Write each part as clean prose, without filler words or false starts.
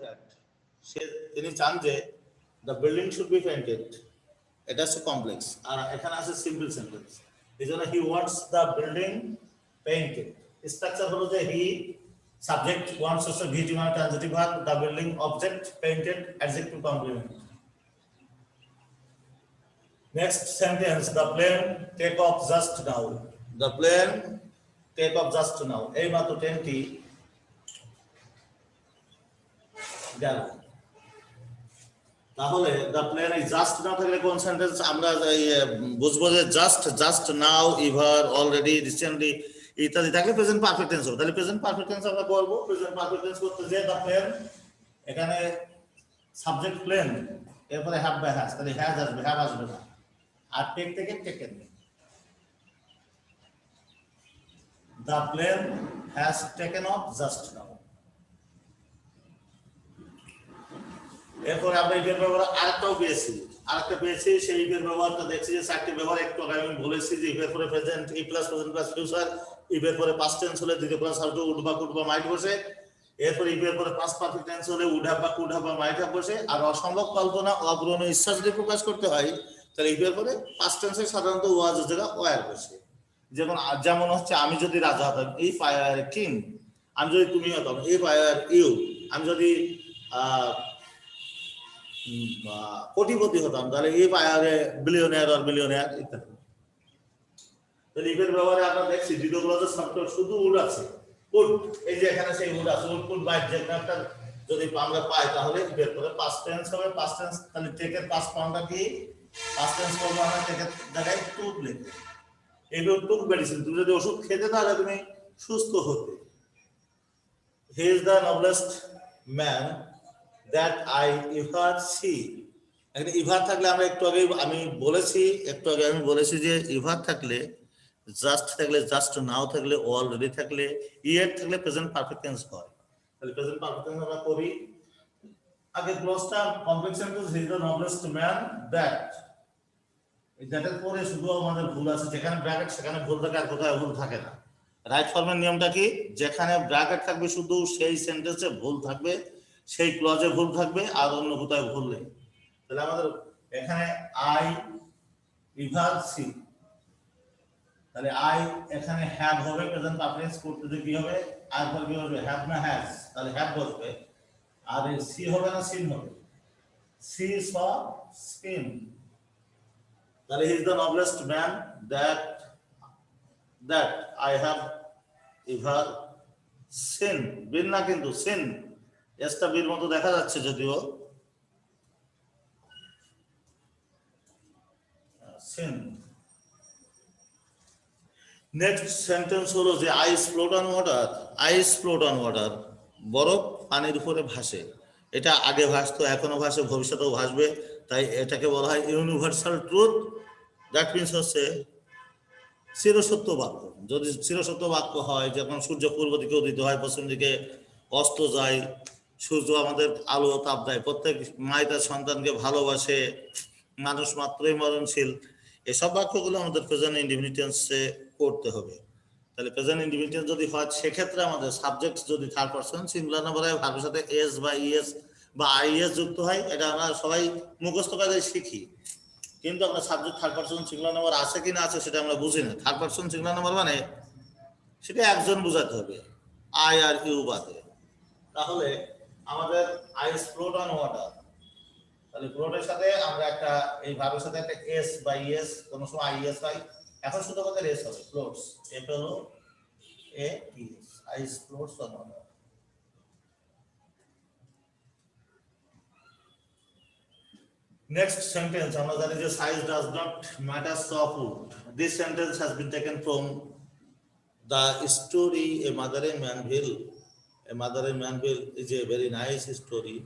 that সে তিনি চান যে the building should be painted. এটা হচ্ছে কমপ্লেক্স আর এখানে আছে সিম্পল সেন্টেন্স। এইজন্য he wants the building painted. Structure হলো যে he subject wants হচ্ছে VT মানে transitive verb, the building object painted adjective complement. Next sentence, the plane take off just now. The plane take off just now. এই মাত্র ট্রেনটি গেল। তাহলে the plane is just now থাকলে কোন sentence আমরা বুঝবো যে just now, ever, already, recently ইত্যাদি থাকলে প্রেজেন্ট পারফেক্ট টেন্স হবে। তাহলে প্রেজেন্ট পারফেক্ট টেন্স আমরা বলবো। প্রেজেন্ট পারফেক্ট টেন্স করতে যে the plane এখানে সাবজেক্ট প্লেন এরপরে হ্যাভ বাই হ্যাজ, তাহলে হ্যাজ আসবে, হ্যাভ আসবে না। আর টেক থেকে taken. The plane has taken off just now. এরপরে আমরা ইভের ব্যবহার আরেকটাও পেয়েছি, সেই ইভের ব্যবহারটা দেখছি যে চারটি ব্যবহার একটু আগে আমি বলেছি যে ইভের পরে প্রেজেন্ট, ই প্লাস প্রেজেন্ট প্লাস ফিউচার, ইভের পরে পাস্ট টেন্স হলে দ্বিতীয় প্লাস হাউ টু উড বা কুড বা মাইট বসে, এরপরে ইভের পরে পাস্ট পারফেক্ট টেন্স হলে উড হ্যাভ বা কুড হ্যাভ বা মাইট হ্যাভ বসে। আর অসম্ভব কল্পনা, অগ্রহণ ইচ্ছা যদি প্রকাশ করতে হয় তাহলে ইভের পরে পাস্ট টেন্সে সাধারণত ওয়াজ জায়গা ওয়ার বসে। যেমন হচ্ছে আমি যদি রাজা হতাম, এই ফায়ার কিং। আমি যদি তুমি হতাম, এই ফায়ার ইউ। আমি যদি কোটিপতি হতাম তাহলে এই ফায়ারে বিলিয়নিয়ার আর মিলিয়নিয়ার ইত্যাদি। তাহলে ইভের ব্যবহারে আমরা দেখছি দ্বিতীয় ক্লজের শব্দ শুধু উড আছে, উড। এই যে এখানে সেই উড আছে, উড কুড বাইট, যে একটা যদি আমরা পাই তাহলে ইভের পরে পাস্ট টেন্স হবে। পাস্ট টেন্স তাহলে টেকের পাস্ট ফর্মটা কি? পাস্ট টেন্স করবো আমরা টেকের জায়গায় টুক লিখবো। এইগুলো টুক মেডিসিন। তুমি যদি ওষুধ খেতে তাহলে তুমি সুস্থ হতে। He is the noblest man that I ever see. এখানে ইভার থাকলে আমরা একটু আগে আমি বলেছি যে ইভার থাকলে, জাস্ট থাকলে, জাস্ট নাও থাকলে, অলরেডি থাকলে, ইয়েট থাকলে প্রেজেন্ট পারফেক্ট টেন্স হয়। তাহলে প্রেজেন্ট পারফেক্ট টেন্স আমরা করি। আগে ক্লোজটা complex sentence, he is the noblest man that. দ্যাটের পরে শুধু আমাদের ভুল আছে, যেখানে ব্র্যাকেট সেখানে ভুল থাকে, আর কোথায় ভুল থাকে না। রাইট ফর্মের নিয়মটা কি? যেখানে ব্র্যাকেট থাকবে শুধু সেই সেন্টেন্সে ভুল থাকবে, সেই ক্লজে ভুল থাকবে, আর অন্য কোথায় ভুল নেই। তাহলে আমাদের এখানে আই ইভার সি, তাহলে আই এখানে হ্যাভ হবে, প্রেজেন্ট পারফেক্ট করতে যে কি হবে, আর পর কি হবে, হ্যাভ না হ্যাজ, তাহলে হ্যাভ বসবে। আর সি হবে না সিন হবে, সি স স্কিন। তাহলে he is the noblest man that I have ever seen. Been না কিন্তু সিন, এসটা বির মতো দেখা যাচ্ছে যদিও। সিন। নেক্সট সেন্টেন্স হলো যে ice float on water. Ice float on water, বরফ পানির উপরে ভাসে। এটা আগে ভাসতো, এখনো ভাসে, ভবিষ্যতেও ভাসবে। তাই এটাকে বলা হয় ইউনিভার্সাল ট্রুথ। দ্যাট মিনস হচ্ছে চিরসত্য বাক্য। যদি চিরসত্য বাক্য হয়, যখন সূর্য পূর্ব দিকে উদিত হয়, পশ্চিম দিকে অস্ত যায়, সূর্য আমাদের আলো তাপ দেয়, প্রত্যেক মাই তার সন্তানকে ভালোবাসে, মানুষ মাত্রই মরণশীল, এসব বাক্যগুলো আমাদের প্রেজেন্ট ইনডিফিনিট টেন্সে করতে হবে। তাহলে প্রেজেন্ট ইনডিফিনিট টেন্স যদি হয়, সেক্ষেত্রে আমাদের সাবজেক্ট যদি থার্ড পারসন সিঙ্গুলার নাম্বার হয়, ভার্বের সাথে এস বা ইএস বা আইএস যুক্ত হয়, এটা আমরা সবাই মুখস্থ কাজে শিখি। কিন্তু আমরা subject third person singular number আছে কি না আছে সেটা আমরা বুঝি না। থার্ড পারসন সিঙ্গুলার নাম্বার মানে সেটা একজন বোঝাতে হবে, আই আর ইউ বাদে। তাহলে আমাদের আইস ফ্লোট অন ওয়াটার, তাহলে ফ্লোটের সাথে আমরা একটা এই ভার্বের সাথে একটা এস বা ইএস, কোন সময় আইএস হয়, এখন শুধু আমাদের এস হবে, floats, F L O A T S, ice floats on water. Next sentence, আমরা জানি যে size does not matter so food. This sentence has been taken from the story A Mother in Manville. A Mother in Manville is a very nice story.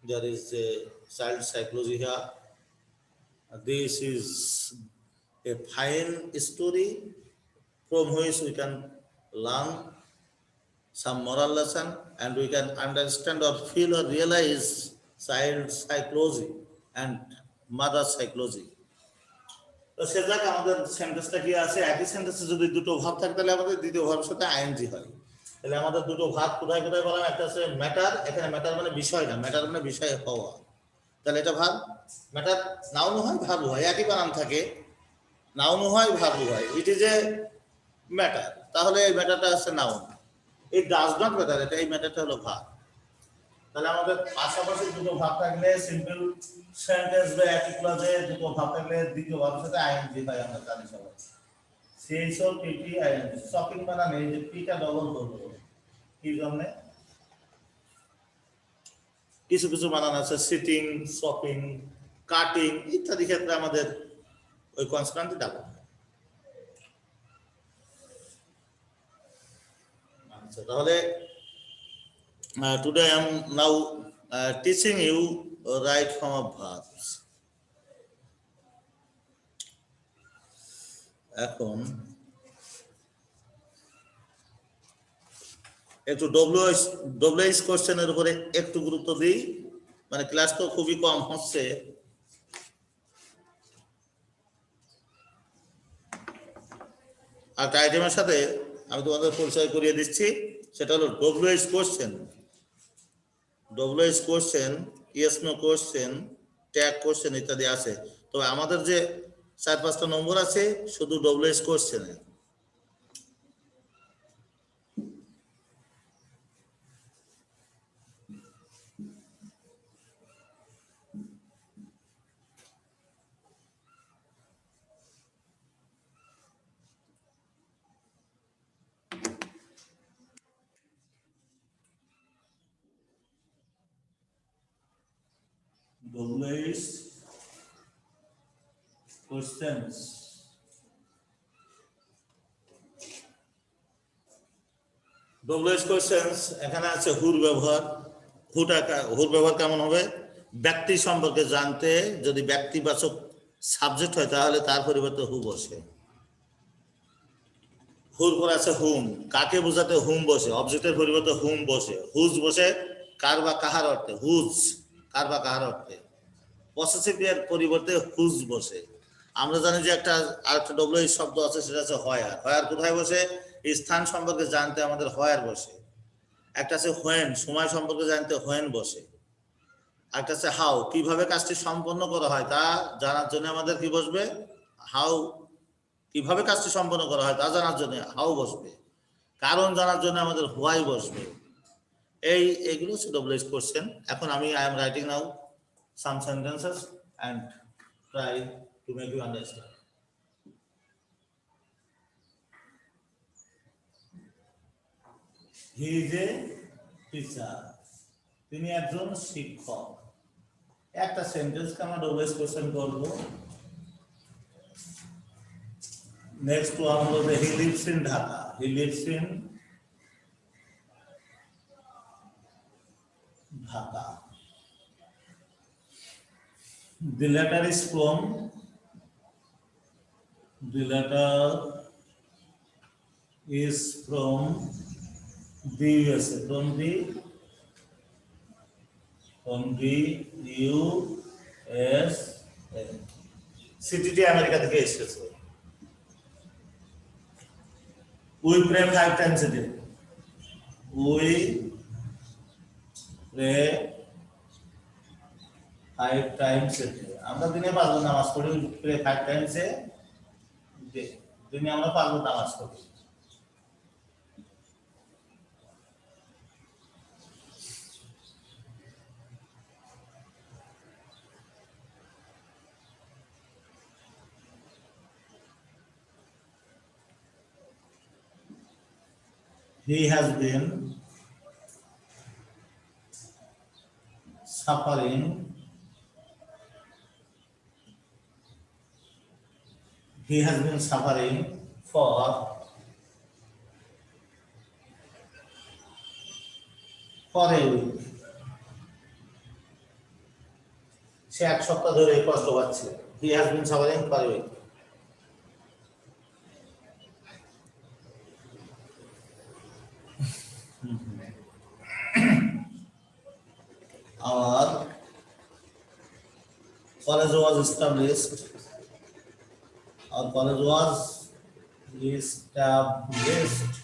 There is a child psychology here. This is a fine story from which we can learn some moral lesson, and we can understand or feel or realize child psychology and mother psychology. তো সে জায়গায় আমাদের সেন্টেন্সটা কি আছে, একই সেন্টেন্সে যদি দুটো ভাব থাকে তাহলে আমাদের দ্বিতীয় ভাবের সাথে আইএনজি হয়। তাহলে আমাদের দুটো ভাগ কোথায় কোথায় বললাম, একটা আছে ম্যাটার, এখানে ম্যাটার মানে বিষয় না, ম্যাটার মানে বিষয় হওয়া। তাহলে এটা ভাগ, ম্যাটার নাউন হয় ভার্ব হয়, একই বানান থাকে, নাউন হয় ভার্ব হয়। ইট ইজ এ ম্যাটার, তাহলে এই ম্যাটারটা আছে নাউন। এই ডাজ নট ম্যাটার, এটা এই ম্যাটারটা হলো ভাগ। তাহলে আমাদের পাশাপাশি দুটো ভাগ থাকলে সিম্পল সেন্টেন্স বা একই ক্লজে দুটো ভাগ থাকলে দ্বিতীয় ভাগের সাথে আইএনজি হয়, আমরা জানি সবাই। সেইসব পিটি আইএনজি শপিং বানান, এই যে পিটা ডবল করবো কি জন্য, কিছু কিছু বানান আছে সিটিং, শপিং, কাটিং ইত্যাদি ক্ষেত্রে আমাদের ওই কনস্ট্যান্টই ডাবল। আচ্ছা, তাহলে today I am now teaching you right form of verbs. এখন একটু ডব্লিউএইচ কোশ্চেনের উপরে একটু গুরুত্ব দিই, মানে ক্লাস তো খুবই কম হচ্ছে। আর আইটেমের সাথে আমি তোমাদের পরিচয় করিয়ে দিচ্ছি, সেটা হলো WH question. WH question, yes no question, tag question ইত্যাদি আছে। তবে আমাদের যে 4-5টা নম্বর আছে শুধু ডব্লিউএইচ কোশ্চেনে। ডব্লিউএইচ কোশ্চেনস, ডব্লিউএইচ কোশ্চেনস এখানে আছে হুর ব্যবহার। হুর ব্যবহার কেমন হবে, ব্যক্তি সম্পর্কে জানতে যদি ব্যক্তিবাচক সাবজেক্ট হয় তাহলে তার পরিবর্তে হু বসে। হুর পরে আছে হুম, কাকে বোঝাতে হুম বসে, অবজেক্টের পরিবর্তে হুম বসে। হুজ বসে কার বা কাহার অর্থে, হুজ কার বা কাহার অর্থে। পসেসিভ এর পরিবর্তে হুজ বসে। আমরা জানি যে একটা আরেকটা ডব্লিউএইচ শব্দ আছে, সেটা আছে হয়ার। হয়ার কোথায় বসে, স্থান সম্পর্কে জানতে আমাদের হয়ার বসে। একটা আছে হোয়েন, সময় সম্পর্কে জানতে হোয়েন বসে। একটা আছে হাউ, কিভাবে কাজটি সম্পন্ন করা হয় তা জানার জন্য আমাদের কি বসবে, হাউ, কিভাবে কাজটি সম্পন্ন করা হয় তা জানার জন্য হাউ বসবে। কারণ জানার জন্য আমাদের হোয়াই বসবে। এইগুলো হচ্ছে ডব্লিউএইচ কোশ্চেন। এখন আমি I am writing now some sentences and try to make you understand. He is a teacher. তিনি একজন শিক্ষক। একটা সেন্টেন্সকে আমরা ডব্লিউএইচ কোশ্চেন করব। নেক্সট ওয়ান হলো যে he lives in Dhaka. He lives in Dhaka. The letter is from, the letter is from the USA, from the USA, সিটিটি America থেকে এসেছে। We pray 5 times a day. We pray 5 times a day. আমরা দিনে 5 বার নামাজ পড়ি। pray 5 times a day. দিনে আমরা 5 বার নামাজ পড়ি। He has been suffering for a week. সে এক সপ্তাহ ধরে কষ্ট পাচ্ছে। He has been suffering for a week. Our college was established. Our college was established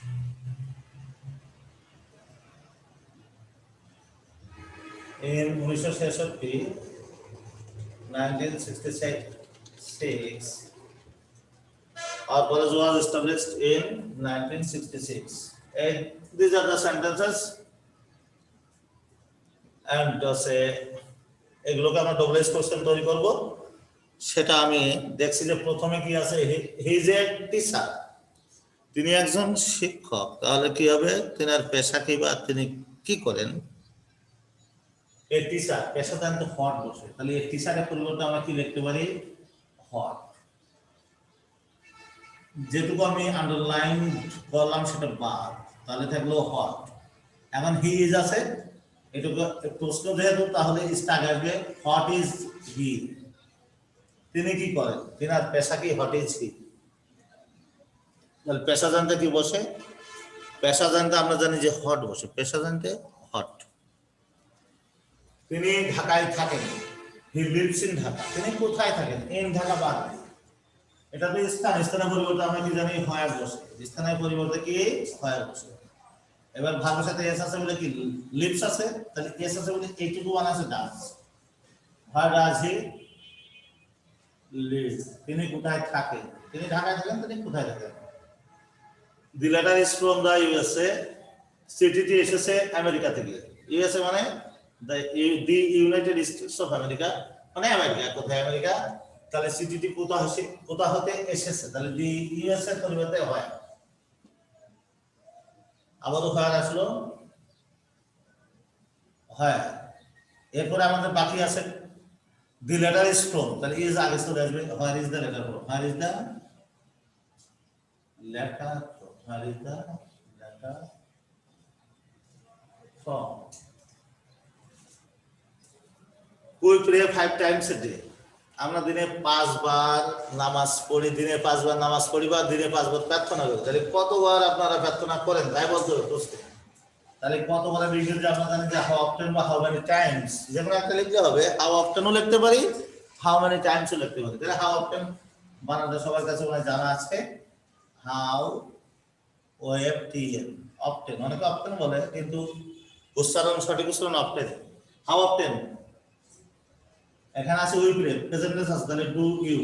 in 1966 our college was established in 1966 and these are the sentences and say এগুলোকে আমরা double S question তৈরি করব সেটা আমি দেখছি যে প্রথমে কি আছে হি ইজ এ টিচার তিনি একজন শিক্ষক তাহলে কি হবে তিনার পেশা কি বা তিনি কি করেন এ টিচার পেশা তো হট বসে তাহলে এই টিচারের পরিবর্তে আমরা কি লিখতে পারি হট যেটুকু আমি আন্ডারলাইন করলাম সেটা বাদ তাহলে থাকলো হট এখন হি ইজ আছে এটুকু প্রশ্ন যেহেতু তাহলে স্টার্ট আসবে হোয়াট ইজ হি তিনি কি করেন তিনার পেশা কি হোয়াট ইজ হি তাহলে পেশা জানতে কি বসে পেশা জানতে আমরা জানি যে হট বসে পেশা জানতে হট তিনি ঢাকায় থাকেন হি লিভস ইন ঢাকা তিনি কোথায় থাকেন ইন ঢাকা বাদ এটা তো স্থানের পরিবর্তে আমরা কি জানি হয় বসে স্থানের পরিবর্তে কি হয় বসে এবার ভার্বের সাথে এস আছে বলে কি লিভস আছে তাহলে এস আছে বলে এইটুকু ওয়ান আছে ডাজ হয় ডাজ হি লিভ তিনি কোথায় থাকেন তিনি ঢাকায় থাকেন তিনি কোথায় থাকেন the letter is from the USA সিটিটি এসেছে আমেরিকা থেকে ইউএসএ মানে the United States of America মানে আমেরিকা কোথায় আমেরিকা তাহলে সিটিটি কোথা হতে এসেছে তাহলে দি ইউএসএ পরিবর্তে হয় আবারও হয় আসলো হয় এরপরে আমাদের বাকি আছে দি লেটার ইজ ফ্রম তাহলে ইজ আগে চলে আসবে where is the letter from where is the letter where is the letter from we pray 5 times a day আমরা দিনে 5 বার নামাজ পড়ি দিনে 5 বার নামাজ পড়ি বা দিনে 5 বার প্রার্থনা করি তাহলে কতবার আপনারা প্রার্থনা করেন তাই বলতে হবে প্রশ্ন তাহলে কতবার ইংরেজিতে আমরা জানি যে হাউ অফটেন বা হাউ মেনি টাইমস যেমন একটা লিখতে হবে হাউ অফটেনও লিখতে পারি হাউ মেনি টাইমসও লিখতে পারি তাহলে হাউ অফটেন বানানটা সবার কাছে মনে জানা আছে how O F T N often অনেকে অফটেন বলে কিন্তু উচ্চারণ সঠিক উচ্চারণ অফটেন হাউ অফটেন এখানে আছে উই প্রে প্রেজেন্ট টেন্স আছে তাহলে ডু ইউ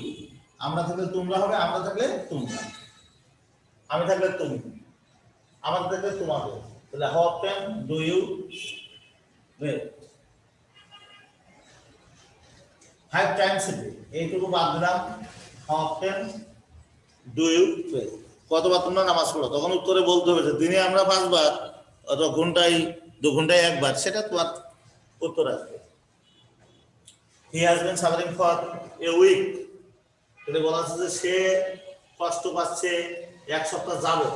আমরা থাকলে তোমরা হবে আমরা থাকলে তোমরা আমি থাকলে তুমি আমার থাকলে তোমাদের তাহলে how often do you pray 5 times a day এইটুকু বাদ দিলাম how often do you pray কতবার তোমরা নামাজ পড়ো তখন উত্তরে বলতে হবে যে দিনে আমরা 5 বার অথবা ঘন্টায় 2 ঘন্টায় একবার সেটা তোমার উত্তর আসবে he has been suffering for a week তাহলে বলা আছে যে সে কষ্ট পাচ্ছে এক সপ্তাহ যাবত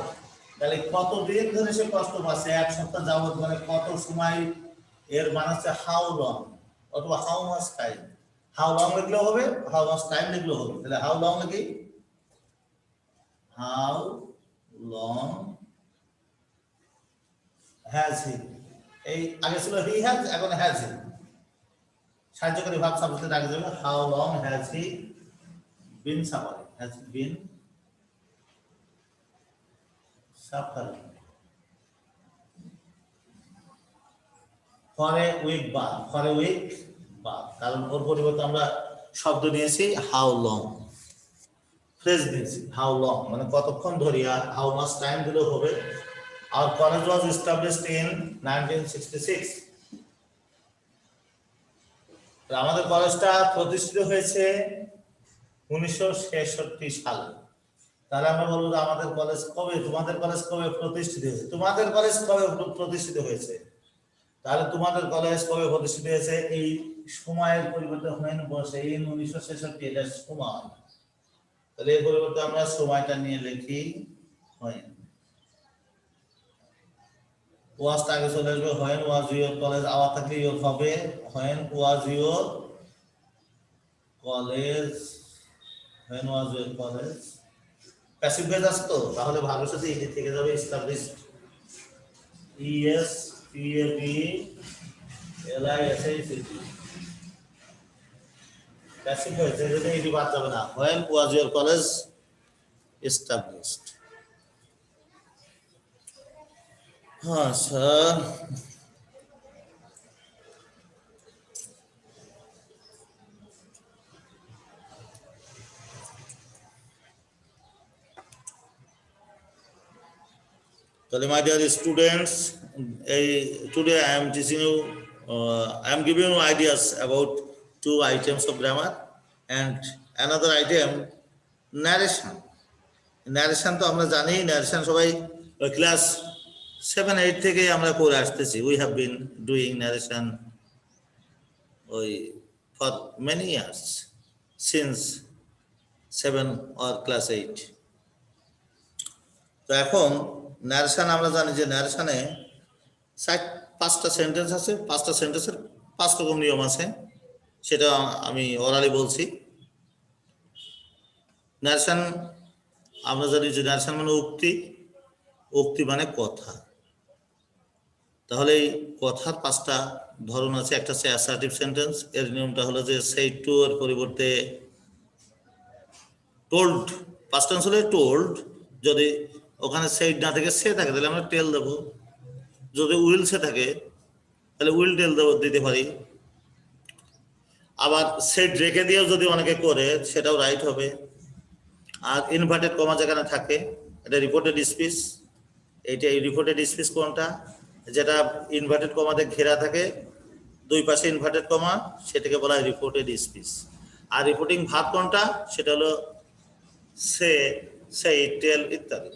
তাহলে কত দিন ধরে সে কষ্ট পাচ্ছে এক সপ্তাহ যাবত মানে কত সময় এর মানে হচ্ছে হাউ লং অথবা how much time how long লিখলেও হবে হাউ মাচ টাইম লিখলেও হবে তাহলে হাউ লং লিখি হাউ লং হ্যাজ হি এই আগে ছিল হি হ্যাজ এখন হ্যাজ হি সাহায্যকারী ভাব সাবজেক্টের আগে যাবে how long has he been suffering has been suffering for a week বা কারণ ওর পরিবর্তে আমরা শব্দ নিয়েছি হাউ লং ফ্রেজ নিয়েছি হাউ লং মানে কতক্ষণ ধরিয়া হাউ মাচ টাইম দিলেও হবে আর কলেজ ওয়াজ এস্টাবলিশড ইন 1966 আমাদের কলেজটা প্রতিষ্ঠিত হয়েছে 1966 সালে তাহলে আমরা বলবো যে আমাদের কলেজ কবে তোমাদের কলেজ কবে প্রতিষ্ঠিত হয়েছে তোমাদের কলেজ কবে প্রতিষ্ঠিত হয়েছে তাহলে তোমাদের কলেজ কবে প্রতিষ্ঠিত হয়েছে এই সময়ের পরিবর্তে হয় বসে এই 1966 এটা সময় তাহলে এর পরিবর্তে আমরা সময়টা নিয়ে লিখি হয় ওয়াজ আগে চলে আসবে when was your college আবার থাকলে ইয়োর হবে when was your college passive voice আছে তো তাহলে ভার্বের সাথে ইডি থেকে যাবে established es p a b l i s h t passive voice এর জন্য ইডি বাদ যাবে না when was your college established হ্যাঁ স্যার তাহলে my dear students, today I am teaching you, I am giving you ideas about two items of grammar and another item narration. Narration তো আমরা জানি, narration সবাই class 7-8 থেকে আমরা করে আসতেছি. We have been doing narration for many years since 7 or class 8. তো এখন ন্যারেশন আমরা জানি যে ন্যারেশনে 5টা সেন্টেন্স আছে, 5টা সেন্টেন্সের 5 রকম নিয়ম আছে, সেটা আমি অরালি বলছি। ন্যারেশন আমরা জানি যে ন্যারেশন মানে উক্তি, উক্তি মানে কথা। তাহলে এই কথার 5টা ধরন আছে। একটা হচ্ছে অ্যাসার্টিভ সেন্টেন্স, এর নিয়মটা হলো যে সেই টু এর পরিবর্তে টোল্ড, পাস্ট টেন্স হলে টোল্ড, যদি ওখানে সেইড না থাকে সে থাকে তাহলে আমরা টেল দেবো, যদি উইল সে থাকে তাহলে উইল টেল দিতে পারি। আবার সেইড রেখে দিয়েও যদি অনেকে করে সেটাও রাইট হবে। আর ইনভার্টেড কমা যেখানে থাকে এটা রিপোর্টেড স্পিচ। এইটা রিপোর্টেড স্পিচ কোনটা? যেটা ইনভার্টেড কমাতে ঘেরা থাকে, দুই পাশে ইনভার্টেড কমা, সেটাকে বলা হয় রিপোর্টেড স্পিচ। আর রিপোর্টিং ভার্ব কোনটা? সেটা হলো সে, সেই, টেল ইত্যাদি।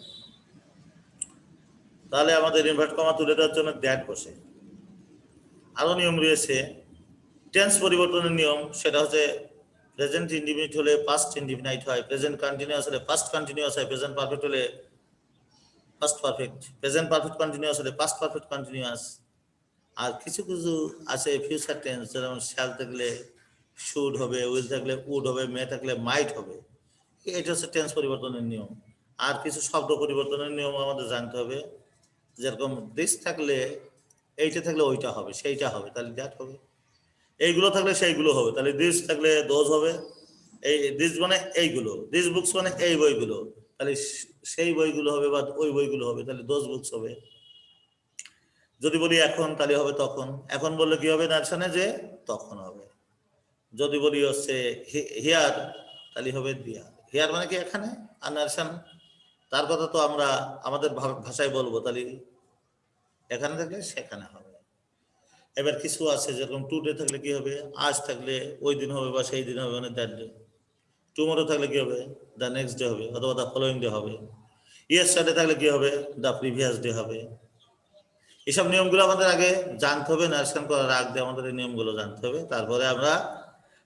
তাহলে আমাদের ইনভার্ট কমা তুলে দেওয়ার জন্য দ্যাট বসে। আরো নিয়ম রয়েছে টেন্স পরিবর্তনের নিয়ম, সেটা হচ্ছে প্রেজেন্ট ইনডিফিনিট হলে পাস্ট ইনডিফিনাইট হয়, প্রেজেন্ট কন্টিনিউয়াস হলে পাস্ট কন্টিনিউয়াস হয়, প্রেজেন্ট পারফেক্ট হলে past perfect, present perfect continuous হলে পাস্ট পারফেক্ট কন্টিনিউয়াস। আর কিছু কিছু আছে ফিউচার টেন্স, যেমন শ্যাল থাকলে শুড হবে, উইল থাকলে উড হবে, মে থাকলে মাইট হবে। এটা হচ্ছে টেন্স পরিবর্তনের নিয়ম। আর কিছু শব্দ পরিবর্তনের নিয়ম আমাদের জানতে হবে, যেরকম দিস থাকলে এইটা থাকলে ওইটা হবে, সেইটা হবে, তাহলে দ্যাট হবে। এইগুলো থাকলে সেইগুলো হবে, তাহলে দিস থাকলে দোজ হবে। এই দিস মানে এইগুলো, দিস বুকস মানে এই বইগুলো, তাহলে সেই বইগুলো হবে বা ওই বইগুলো হবে, তাহলে দোজ বুকস হবে। যদি বলি এখন তাহলে হবে তখন, এখন বললে কি হবে নারেশনে? যে তখন হবে। যদি বলি হচ্ছে হিয়ার তাহলে হবে দিয়ার। হিয়ার মানে কি এখানে, আর নারেশন তার কথা তো আমরা আমাদের ভাষায় বলবো, তাহলে এখানে থাকলে সেখানে হবে। এবার কিছু আছে যেরকম টুডে থাকলে কি হবে, আজ থাকলে ওই দিন হবে বা সেই দিন হবে, মানে দ্যাট ডে। টুমোরো থাকলে কি হবে, দ্য নেক্সট ডে হবে অথবা দ্য ফলোয়িং ডে হবে। ইয়েস্টারডে থাকলে কি হবে, দ্য প্রিভিয়াস ডে হবে। এইসব নিয়মগুলো আমাদের আগে জানতে হবে, নারেশন করার আগে আমাদের এই নিয়মগুলো জানতে হবে। তারপরে আমরা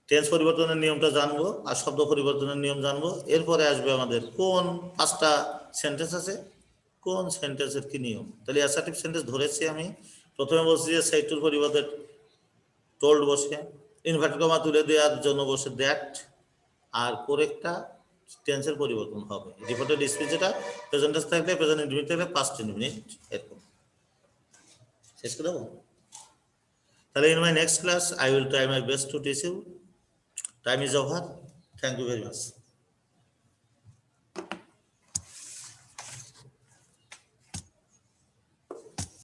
টেন্স পরিবর্তনের নিয়মটা জানবো আর শব্দ পরিবর্তনের নিয়ম জানবো। এরপরে আসবে আমাদের কোন 5টা সেন্টেন্স আছে, কোন সেন্টেন্সের কি নিয়ম। তাহলে অ্যাসার্টিভ সেন্টেন্স ধরেছি আমি। প্রথমে বলছি যে সেই টুর পরিবর্তে টোল্ড বসে, ইনভার্টেড কমা তুলে দেওয়ার জন্য বসে দ্যাট, আর কোরেক্টটা টেন্সের পরিবর্তন হবে। রিপোর্টেড স্পিচ যেটা প্রেজেন্ট টেন্স থাকলে প্রেজেন্ট ইনডিফিনিট থাকলে পাস্ট ইনডিফিনিট, এরকম। শেষ করে দেবো। তাহলে in my next class I will try my best to teach you. Time is over. Thank you very much.